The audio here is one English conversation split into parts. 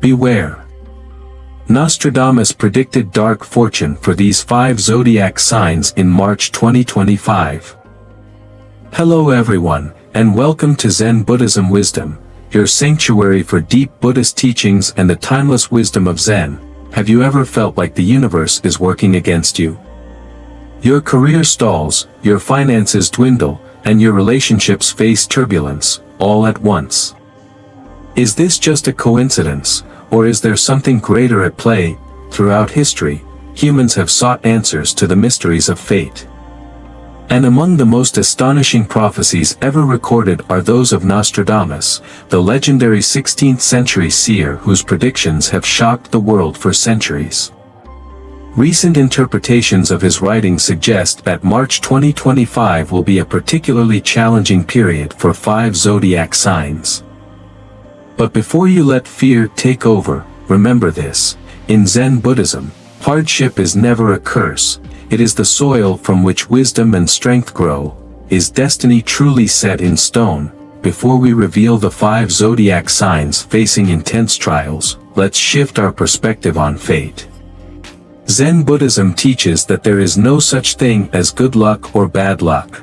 Beware. Nostradamus predicted dark fortune for these 5 zodiac signs in March 2025. Hello everyone, and welcome to Zen Buddhism Wisdom, your sanctuary for deep Buddhist teachings and the timeless wisdom of Zen. Have you ever felt like the universe is working against you? Your career stalls, your finances dwindle, and your relationships face turbulence, all at once. Is this just a coincidence, or is there something greater at play? Throughout history, humans have sought answers to the mysteries of fate. And among the most astonishing prophecies ever recorded are those of Nostradamus, the legendary 16th century seer whose predictions have shocked the world for centuries. Recent interpretations of his writings suggest that March 2025 will be a particularly challenging period for 5 zodiac signs. But before you let fear take over, remember this: in Zen Buddhism, hardship is never a curse. It is the soil from which wisdom and strength grow. Is destiny truly set in stone? Before we reveal the 5 zodiac signs facing intense trials, let's shift our perspective on fate. Zen Buddhism teaches that there is no such thing as good luck or bad luck.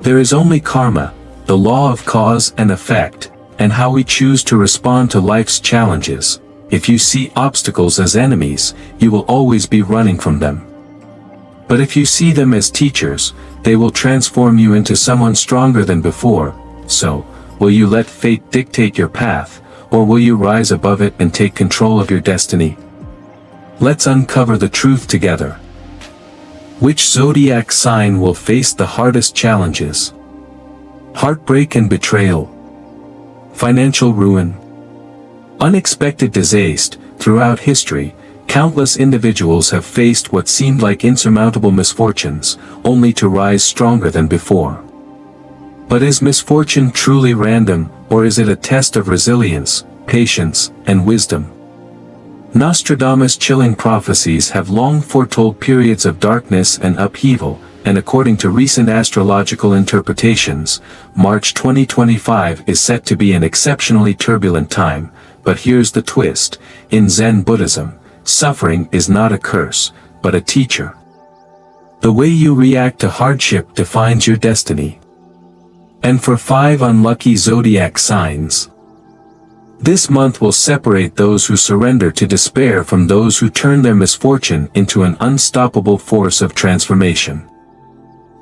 There is only karma, the law of cause and effect, and how we choose to respond to life's challenges. If you see obstacles as enemies, you will always be running from them. But if you see them as teachers, they will transform you into someone stronger than before. So, will you let fate dictate your path, or will you rise above it and take control of your destiny? Let's uncover the truth together. Which zodiac sign will face the hardest challenges? Heartbreak and betrayal. Financial ruin. Unexpected disaster. Throughout history, countless individuals have faced what seemed like insurmountable misfortunes, only to rise stronger than before. But is misfortune truly random, or is it a test of resilience, patience, and wisdom? Nostradamus' chilling prophecies have long foretold periods of darkness and upheaval, and according to recent astrological interpretations, March 2025 is set to be an exceptionally turbulent time. But here's the twist: in Zen Buddhism, suffering is not a curse, but a teacher. The way you react to hardship defines your destiny. And for 5 unlucky zodiac signs, this month will separate those who surrender to despair from those who turn their misfortune into an unstoppable force of transformation.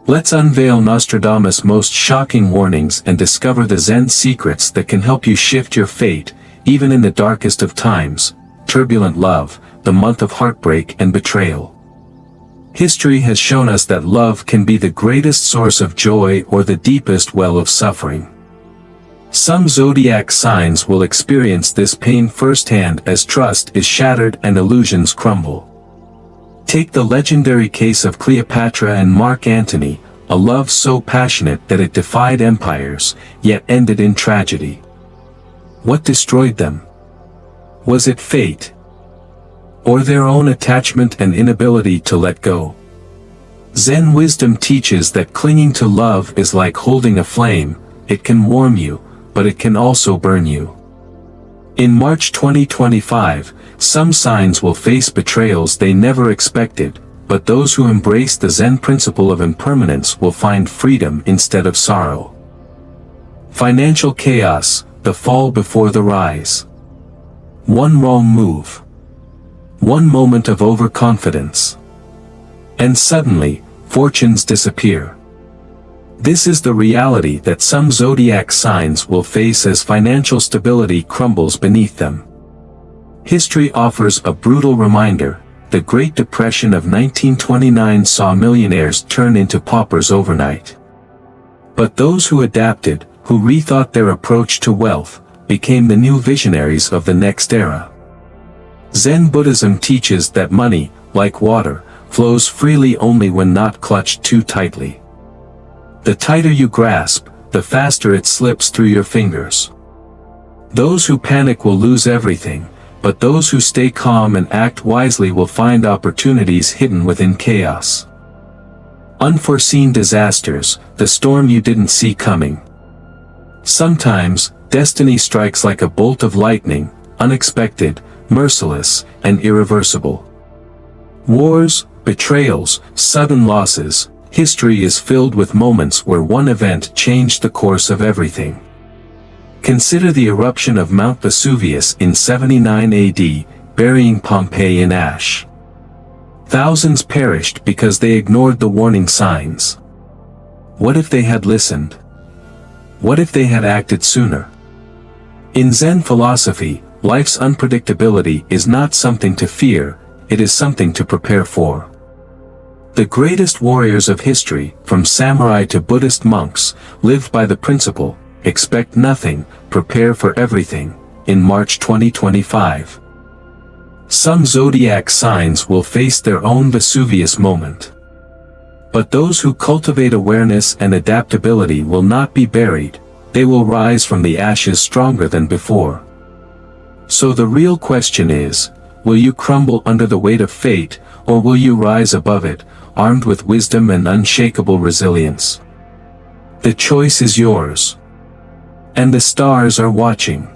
Let's unveil Nostradamus' most shocking warnings and discover the Zen secrets that can help you shift your fate, even in the darkest of times. Turbulent love, the month of heartbreak and betrayal. History has shown us that love can be the greatest source of joy or the deepest well of suffering. Some zodiac signs will experience this pain firsthand as trust is shattered and illusions crumble. Take the legendary case of Cleopatra and Mark Antony, a love so passionate that it defied empires, yet ended in tragedy. What destroyed them? Was it fate? Or their own attachment and inability to let go? Zen wisdom teaches that clinging to love is like holding a flame. It can warm you, but it can also burn you. In March 2025, some signs will face betrayals they never expected, but those who embrace the Zen principle of impermanence will find freedom instead of sorrow. Financial chaos, the fall before the rise. One wrong move. One moment of overconfidence. And suddenly, fortunes disappear. This is the reality that some zodiac signs will face as financial stability crumbles beneath them. History offers a brutal reminder. The Great Depression of 1929 saw millionaires turn into paupers overnight. But those who adapted, who rethought their approach to wealth, became the new visionaries of the next era. Zen Buddhism teaches that money, like water, flows freely only when not clutched too tightly. The tighter you grasp, the faster it slips through your fingers. Those who panic will lose everything, but those who stay calm and act wisely will find opportunities hidden within chaos. Unforeseen disasters, the storm you didn't see coming. Sometimes, destiny strikes like a bolt of lightning, unexpected, merciless, and irreversible. Wars, betrayals, sudden losses, history is filled with moments where one event changed the course of everything. Consider the eruption of Mount Vesuvius in 79 AD, burying Pompeii in ash. Thousands perished because they ignored the warning signs. What if they had listened? What if they had acted sooner? In Zen philosophy, life's unpredictability is not something to fear, it is something to prepare for. The greatest warriors of history, from samurai to Buddhist monks, lived by the principle, expect nothing, prepare for everything, in March 2025. Some zodiac signs will face their own Vesuvius moment. But those who cultivate awareness and adaptability will not be buried, they will rise from the ashes stronger than before. So the real question is, will you crumble under the weight of fate, or will you rise above it, armed with wisdom and unshakable resilience? The choice is yours. And the stars are watching.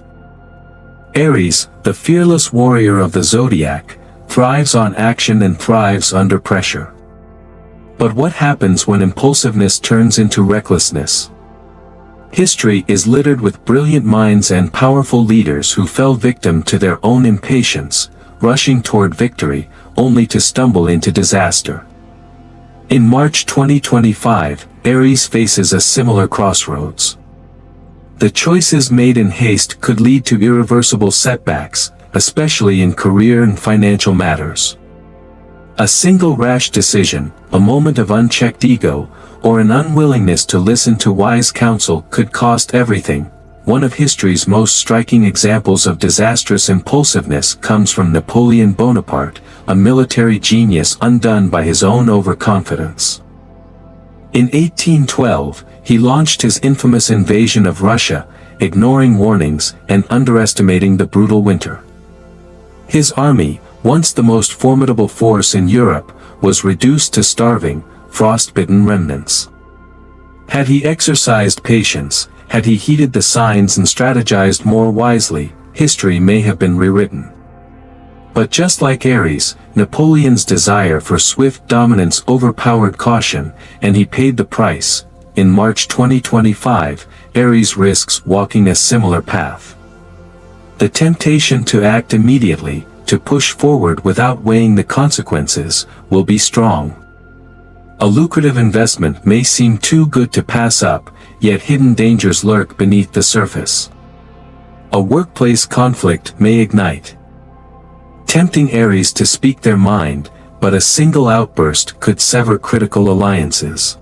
Aries, the fearless warrior of the zodiac, thrives on action and thrives under pressure. But what happens when impulsiveness turns into recklessness? History is littered with brilliant minds and powerful leaders who fell victim to their own impatience, rushing toward victory, only to stumble into disaster. In March 2025, Aries faces a similar crossroads. The choices made in haste could lead to irreversible setbacks, especially in career and financial matters. A single rash decision, a moment of unchecked ego, or an unwillingness to listen to wise counsel could cost everything. One of history's most striking examples of disastrous impulsiveness comes from Napoleon Bonaparte, a military genius undone by his own overconfidence. In 1812, he launched his infamous invasion of Russia, ignoring warnings and underestimating the brutal winter. His army, once the most formidable force in Europe, was reduced to starving, frost-bitten remnants. Had he exercised patience, had he heeded the signs and strategized more wisely, history may have been rewritten. But just like Aries, Napoleon's desire for swift dominance overpowered caution, and he paid the price. In March 2025, Aries risks walking a similar path. The temptation to act immediately, to push forward without weighing the consequences, will be strong. A lucrative investment may seem too good to pass up, yet hidden dangers lurk beneath the surface. A workplace conflict may ignite, tempting Aries to speak their mind, but a single outburst could sever critical alliances.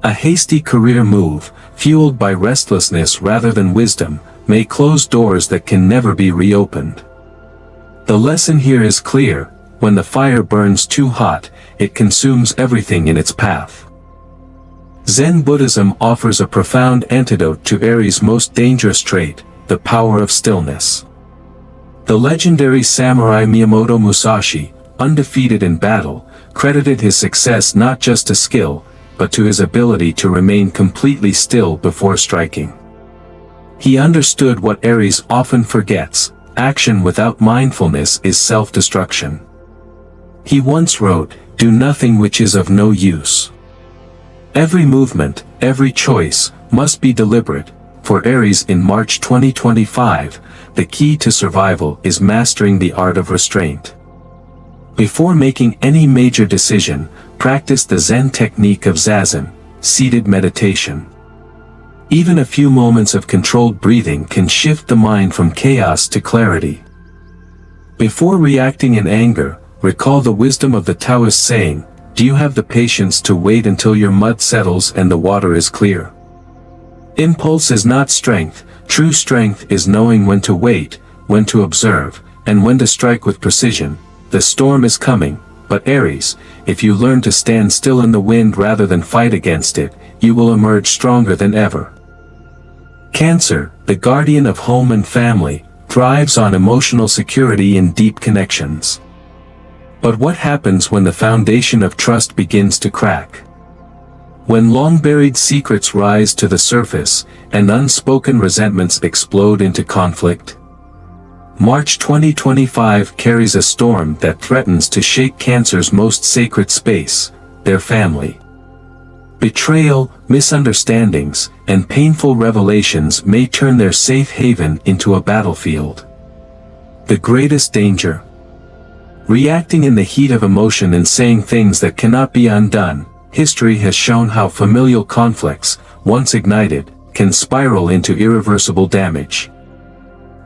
A hasty career move, fueled by restlessness rather than wisdom, may close doors that can never be reopened. The lesson here is clear: when the fire burns too hot, it consumes everything in its path. Zen Buddhism offers a profound antidote to Aries' most dangerous trait, the power of stillness. The legendary samurai Miyamoto Musashi, undefeated in battle, credited his success not just to skill, but to his ability to remain completely still before striking. He understood what Aries often forgets: action without mindfulness is self-destruction. He once wrote, "Do nothing which is of no use." Every movement, every choice, must be deliberate. For Aries in March 2025, the key to survival is mastering the art of restraint. Before making any major decision, practice the Zen technique of Zazen, seated meditation. Even a few moments of controlled breathing can shift the mind from chaos to clarity. Before reacting in anger, recall the wisdom of the Taoist saying, "Do you have the patience to wait until your mud settles and the water is clear?" Impulse is not strength. True strength is knowing when to wait, when to observe, and when to strike with precision. The storm is coming, but Aries, if you learn to stand still in the wind rather than fight against it, you will emerge stronger than ever. Cancer, the guardian of home and family, thrives on emotional security and deep connections. But what happens when the foundation of trust begins to crack? When long-buried secrets rise to the surface, and unspoken resentments explode into conflict? March 2025 carries a storm that threatens to shake Cancer's most sacred space, their family. Betrayal, misunderstandings, and painful revelations may turn their safe haven into a battlefield. The greatest danger. Reacting in the heat of emotion and saying things that cannot be undone. History has shown how familial conflicts, once ignited, can spiral into irreversible damage.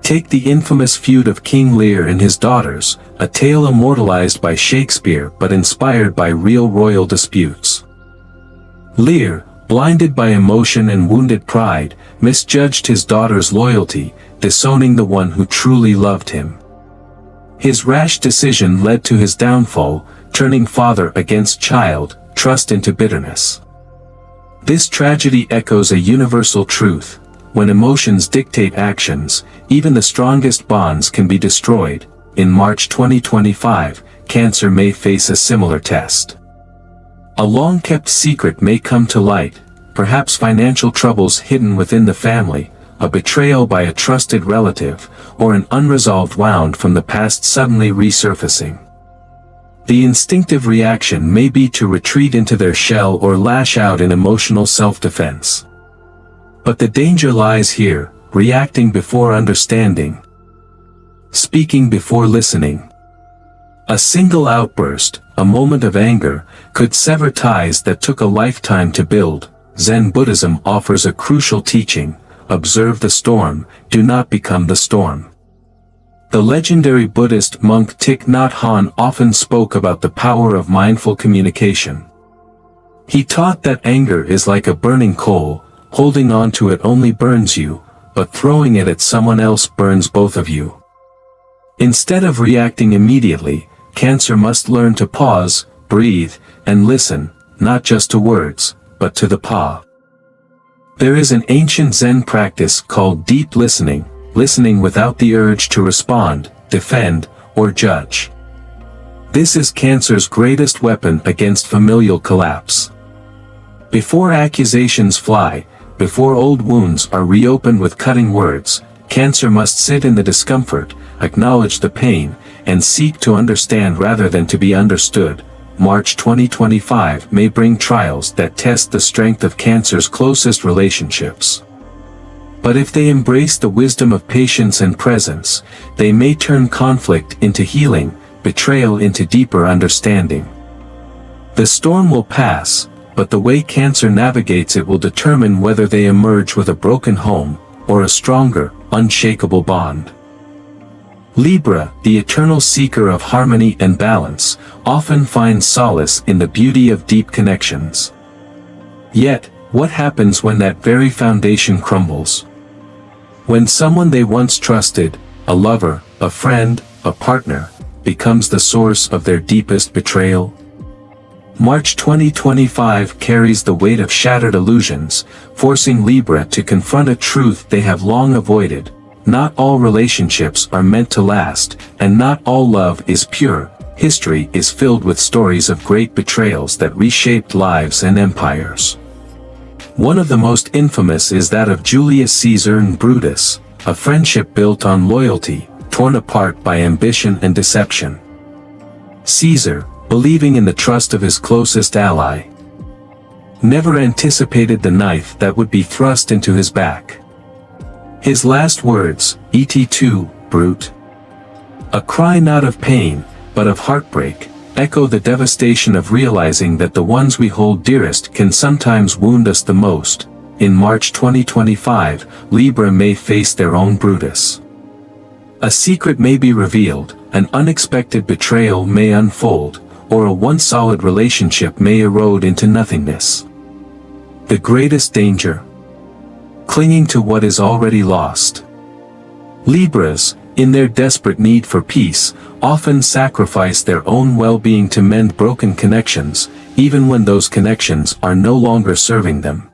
Take the infamous feud of King Lear and his daughters, a tale immortalized by Shakespeare but inspired by real royal disputes. Lear, blinded by emotion and wounded pride, misjudged his daughter's loyalty, disowning the one who truly loved him. His rash decision led to his downfall, turning father against child, trust into bitterness. This tragedy echoes a universal truth: when emotions dictate actions, even the strongest bonds can be destroyed. In March 2025, Cancer may face a similar test. A long-kept secret may come to light, perhaps financial troubles hidden within the family, a betrayal by a trusted relative, or an unresolved wound from the past suddenly resurfacing. The instinctive reaction may be to retreat into their shell or lash out in emotional self-defense. But the danger lies here: reacting before understanding, speaking before listening. A single outburst, a moment of anger, could sever ties that took a lifetime to build. Zen Buddhism offers a crucial teaching: observe the storm, do not become the storm. The legendary Buddhist monk Thich Nhat Hanh often spoke about the power of mindful communication. He taught that anger is like a burning coal: holding on to it only burns you, but throwing it at someone else burns both of you. Instead of reacting immediately, Cancer must learn to pause, breathe, and listen, not just to words, but to the pa. There is an ancient Zen practice called deep listening, listening without the urge to respond, defend, or judge. This is Cancer's greatest weapon against familial collapse. Before accusations fly, before old wounds are reopened with cutting words, Cancer must sit in the discomfort, acknowledge the pain, and seek to understand rather than to be understood. March 2025 may bring trials that test the strength of Cancer's closest relationships. But if they embrace the wisdom of patience and presence, they may turn conflict into healing, betrayal into deeper understanding. The storm will pass, but the way Cancer navigates it will determine whether they emerge with a broken home, or a stronger, unshakable bond. Libra, the eternal seeker of harmony and balance, often finds solace in the beauty of deep connections. Yet, what happens when that very foundation crumbles? When someone they once trusted, a lover, a friend, a partner, becomes the source of their deepest betrayal? March 2025 carries the weight of shattered illusions, forcing Libra to confront a truth they have long avoided: not all relationships are meant to last, and not all love is pure. History is filled with stories of great betrayals that reshaped lives and empires. One of the most infamous is that of Julius Caesar and Brutus, a friendship built on loyalty, torn apart by ambition and deception. Caesar, believing in the trust of his closest ally, never anticipated the knife that would be thrust into his back. His last words, "Et tu, brute?" A cry not of pain, but of heartbreak, echo the devastation of realizing that the ones we hold dearest can sometimes wound us the most. In March 2025, Libra may face their own Brutus. A secret may be revealed, an unexpected betrayal may unfold, or a once solid relationship may erode into nothingness. The greatest danger: clinging to what is already lost. Libras, in their desperate need for peace, often sacrifice their own well-being to mend broken connections, even when those connections are no longer serving them.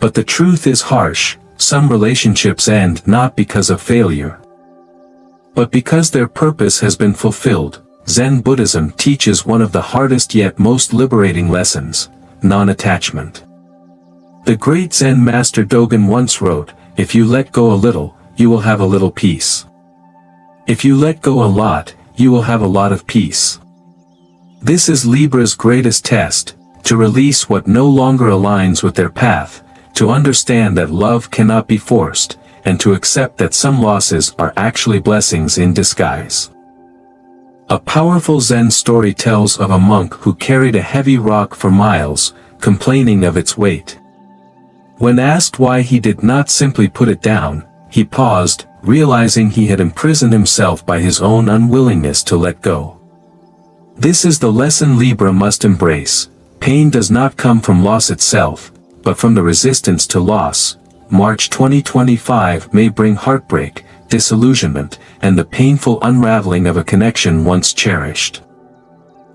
But the truth is harsh: some relationships end not because of failure, but because their purpose has been fulfilled. Zen Buddhism teaches one of the hardest yet most liberating lessons: non-attachment. The great Zen master Dogen once wrote, "If you let go a little, you will have a little peace." If you let go a lot, you will have a lot of peace. This is Libra's greatest test, to release what no longer aligns with their path, to understand that love cannot be forced, and to accept that some losses are actually blessings in disguise. A powerful Zen story tells of a monk who carried a heavy rock for miles, complaining of its weight. When asked why he did not simply put it down, he paused, realizing he had imprisoned himself by his own unwillingness to let go. This is the lesson Libra must embrace. Pain does not come from loss itself, but from the resistance to loss. March 2025 may bring heartbreak, disillusionment, and the painful unraveling of a connection once cherished.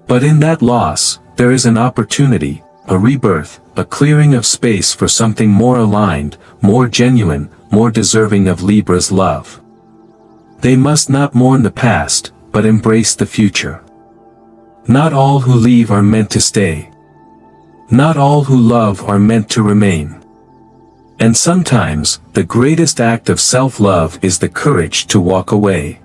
But in that loss, there is an opportunity, a rebirth, a clearing of space for something more aligned, more genuine, more deserving of Libra's love. They must not mourn the past, but embrace the future. Not all who leave are meant to stay. Not all who love are meant to remain. And sometimes, the greatest act of self-love is the courage to walk away.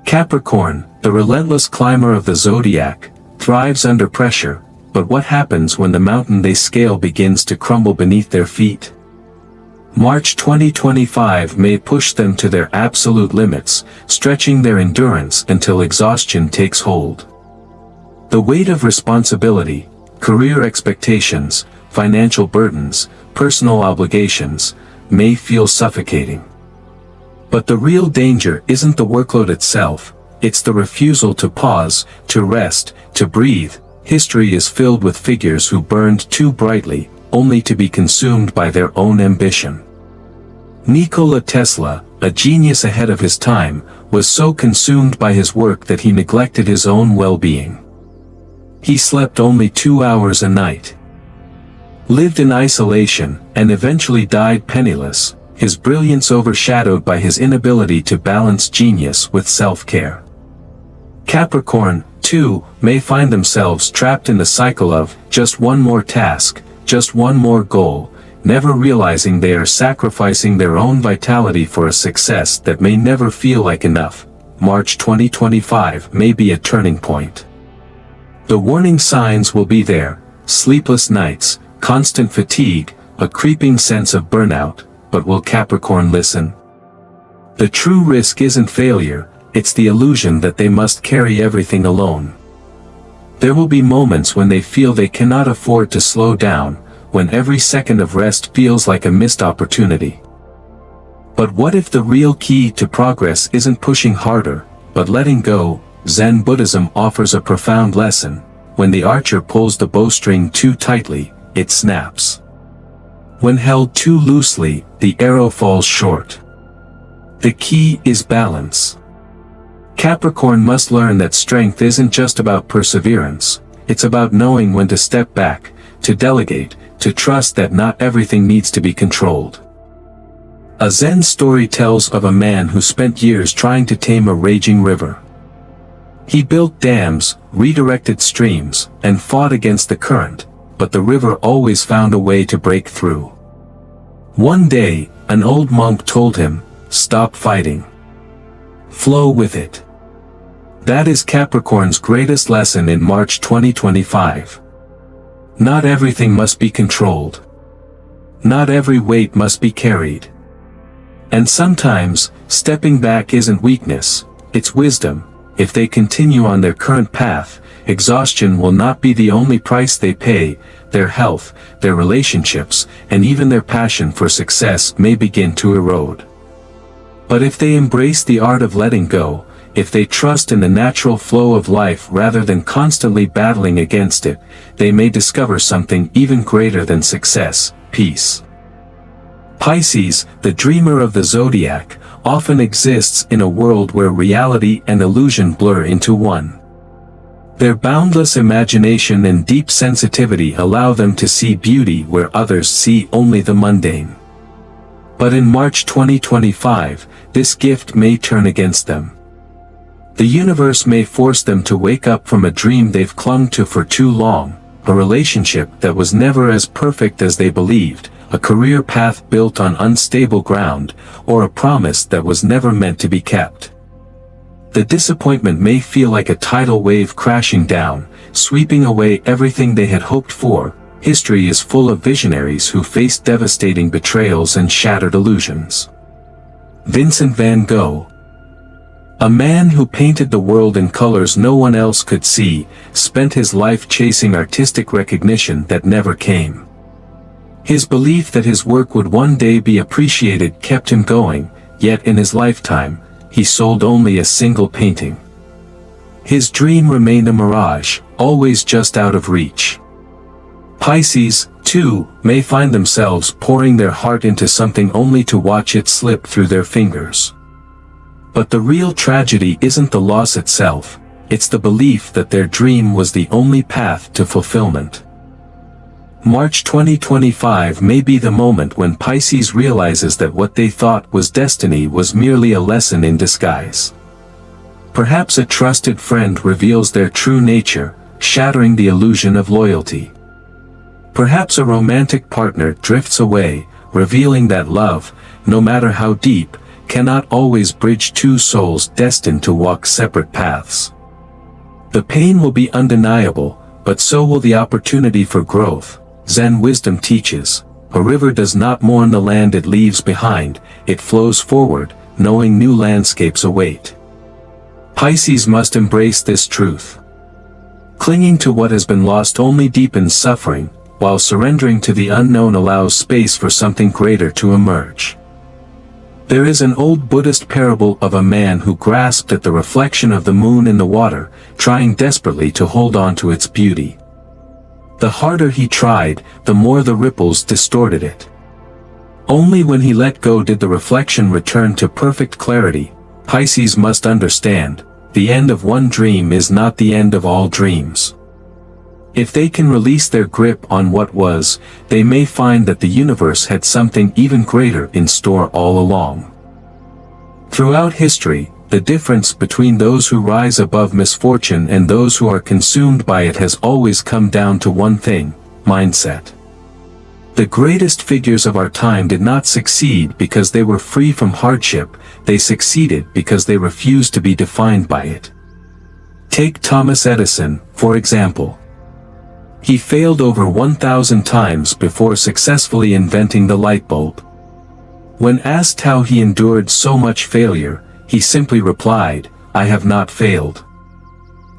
Capricorn, the relentless climber of the zodiac, thrives under pressure, but what happens when the mountain they scale begins to crumble beneath their feet? March 2025 may push them to their absolute limits, stretching their endurance until exhaustion takes hold. The weight of responsibility, career expectations, financial burdens, personal obligations, may feel suffocating. But the real danger isn't the workload itself, it's the refusal to pause, to rest, to breathe. History is filled with figures who burned too brightly, only to be consumed by their own ambition. Nikola Tesla, a genius ahead of his time, was so consumed by his work that he neglected his own well-being. He slept only 2 hours a night, lived in isolation, and eventually died penniless, his brilliance overshadowed by his inability to balance genius with self-care. Capricorn, too, may find themselves trapped in the cycle of just one more task, just one more goal, never realizing they are sacrificing their own vitality for a success that may never feel like enough. March 2025 may be a turning point. The warning signs will be there: sleepless nights, constant fatigue, a creeping sense of burnout. But will Capricorn listen? The true risk isn't failure, it's the illusion that they must carry everything alone. There will be moments when they feel they cannot afford to slow down, when every second of rest feels like a missed opportunity. But what if the real key to progress isn't pushing harder, but letting go? Zen Buddhism offers a profound lesson: when the archer pulls the bowstring too tightly, it snaps. When held too loosely, the arrow falls short. The key is balance. Capricorn must learn that strength isn't just about perseverance, it's about knowing when to step back, to delegate, to trust that not everything needs to be controlled. A Zen story tells of a man who spent years trying to tame a raging river. He built dams, redirected streams, and fought against the current, but the river always found a way to break through. One day, an old monk told him, "Stop fighting. Flow with it." That is Capricorn's greatest lesson in March 2025. Not everything must be controlled. Not every weight must be carried. And sometimes, stepping back isn't weakness, it's wisdom. If they continue on their current path, exhaustion will not be the only price they pay. Their health, their relationships, and even their passion for success may begin to erode. But if they embrace the art of letting go, if they trust in the natural flow of life rather than constantly battling against it, they may discover something even greater than success: peace. Pisces, the dreamer of the zodiac, often exists in a world where reality and illusion blur into one. Their boundless imagination and deep sensitivity allow them to see beauty where others see only the mundane. But in March 2025, this gift may turn against them. The universe may force them to wake up from a dream they've clung to for too long, a relationship that was never as perfect as they believed, a career path built on unstable ground, or a promise that was never meant to be kept. The disappointment may feel like a tidal wave crashing down, sweeping away everything they had hoped for. History is full of visionaries who faced devastating betrayals and shattered illusions. Vincent van Gogh, a man who painted the world in colors no one else could see, spent his life chasing artistic recognition that never came. His belief that his work would one day be appreciated kept him going, yet in his lifetime, he sold only a single painting. His dream remained a mirage, always just out of reach. Pisces, too, may find themselves pouring their heart into something only to watch it slip through their fingers. But the real tragedy isn't the loss itself, it's the belief that their dream was the only path to fulfillment. March 2025 may be the moment when Pisces realizes that what they thought was destiny was merely a lesson in disguise. Perhaps a trusted friend reveals their true nature, shattering the illusion of loyalty. Perhaps a romantic partner drifts away, revealing that love, no matter how deep, cannot always bridge two souls destined to walk separate paths. The pain will be undeniable, but so will the opportunity for growth. Zen wisdom teaches, a river does not mourn the land it leaves behind, it flows forward, knowing new landscapes await. Pisces must embrace this truth. Clinging to what has been lost only deepens suffering, while surrendering to the unknown allows space for something greater to emerge. There is an old Buddhist parable of a man who grasped at the reflection of the moon in the water, trying desperately to hold on to its beauty. The harder he tried, the more the ripples distorted it. Only when he let go did the reflection return to perfect clarity. Pisces must understand, the end of one dream is not the end of all dreams. If they can release their grip on what was, they may find that the universe had something even greater in store all along. Throughout history, the difference between those who rise above misfortune and those who are consumed by it has always come down to one thing: mindset. The greatest figures of our time did not succeed because they were free from hardship, they succeeded because they refused to be defined by it. Take Thomas Edison, for example. He failed over 1,000 times before successfully inventing the light bulb. When asked how he endured so much failure, he simply replied, "I have not failed.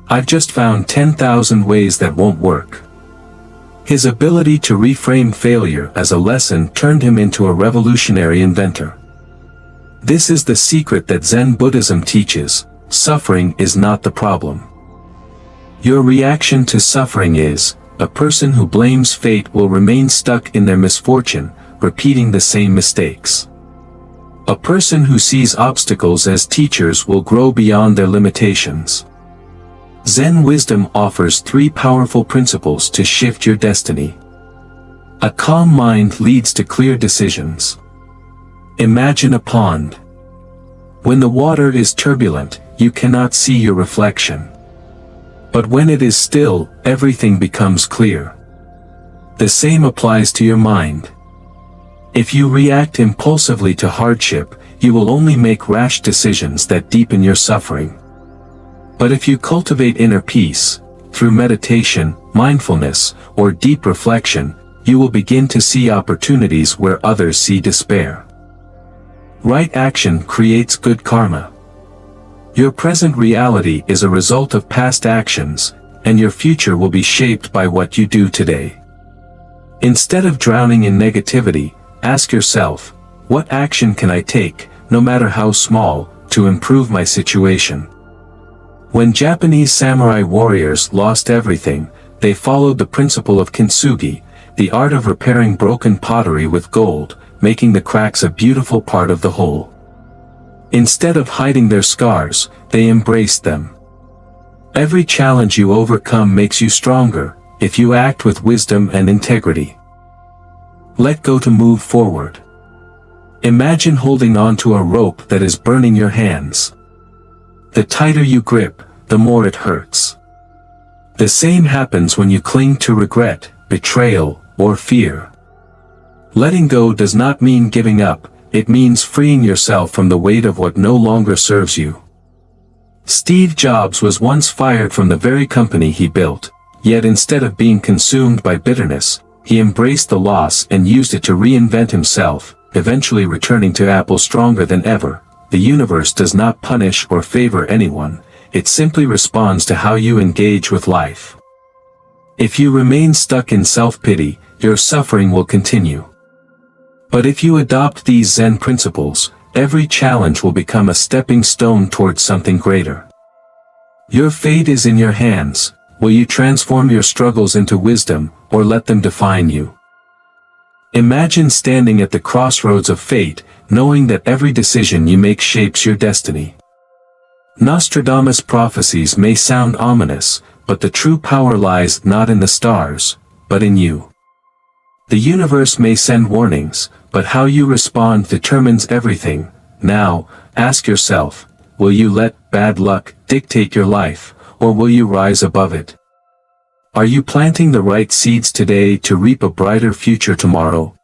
I've just found 10,000 ways that won't work." His ability to reframe failure as a lesson turned him into a revolutionary inventor. This is the secret that Zen Buddhism teaches: suffering is not the problem. Your reaction to suffering is. A person who blames fate will remain stuck in their misfortune, repeating the same mistakes. A person who sees obstacles as teachers will grow beyond their limitations. Zen wisdom offers 3 powerful principles to shift your destiny. A calm mind leads to clear decisions. Imagine a pond. When the water is turbulent, you cannot see your reflection. But when it is still, everything becomes clear. The same applies to your mind. If you react impulsively to hardship, you will only make rash decisions that deepen your suffering. But if you cultivate inner peace, through meditation, mindfulness, or deep reflection, you will begin to see opportunities where others see despair. Right action creates good karma. Your present reality is a result of past actions, and your future will be shaped by what you do today. Instead of drowning in negativity, ask yourself, what action can I take, no matter how small, to improve my situation? When Japanese samurai warriors lost everything, they followed the principle of kintsugi, the art of repairing broken pottery with gold, making the cracks a beautiful part of the whole. Instead of hiding their scars, they embraced them. Every challenge you overcome makes you stronger, if you act with wisdom and integrity. Let go to move forward. Imagine holding on to a rope that is burning your hands. The tighter you grip, the more it hurts. The same happens when you cling to regret, betrayal, or fear. Letting go does not mean giving up. It means freeing yourself from the weight of what no longer serves you. Steve Jobs was once fired from the very company he built, yet instead of being consumed by bitterness, he embraced the loss and used it to reinvent himself, eventually returning to Apple stronger than ever. The universe does not punish or favor anyone, it simply responds to how you engage with life. If you remain stuck in self-pity, your suffering will continue. But if you adopt these Zen principles, every challenge will become a stepping stone towards something greater. Your fate is in your hands. Will you transform your struggles into wisdom, or let them define you? Imagine standing at the crossroads of fate, knowing that every decision you make shapes your destiny. Nostradamus' prophecies may sound ominous, but the true power lies not in the stars, but in you. The universe may send warnings, but how you respond determines everything. Now, ask yourself, will you let bad luck dictate your life, or will you rise above it? Are you planting the right seeds today to reap a brighter future tomorrow?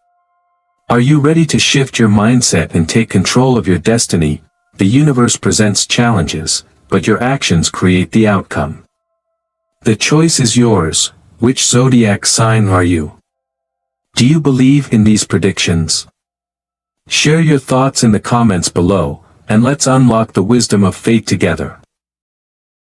Are you ready to shift your mindset and take control of your destiny? The universe presents challenges, but your actions create the outcome. The choice is yours. Which zodiac sign are you? Do you believe in these predictions? Share your thoughts in the comments below, and let's unlock the wisdom of fate together.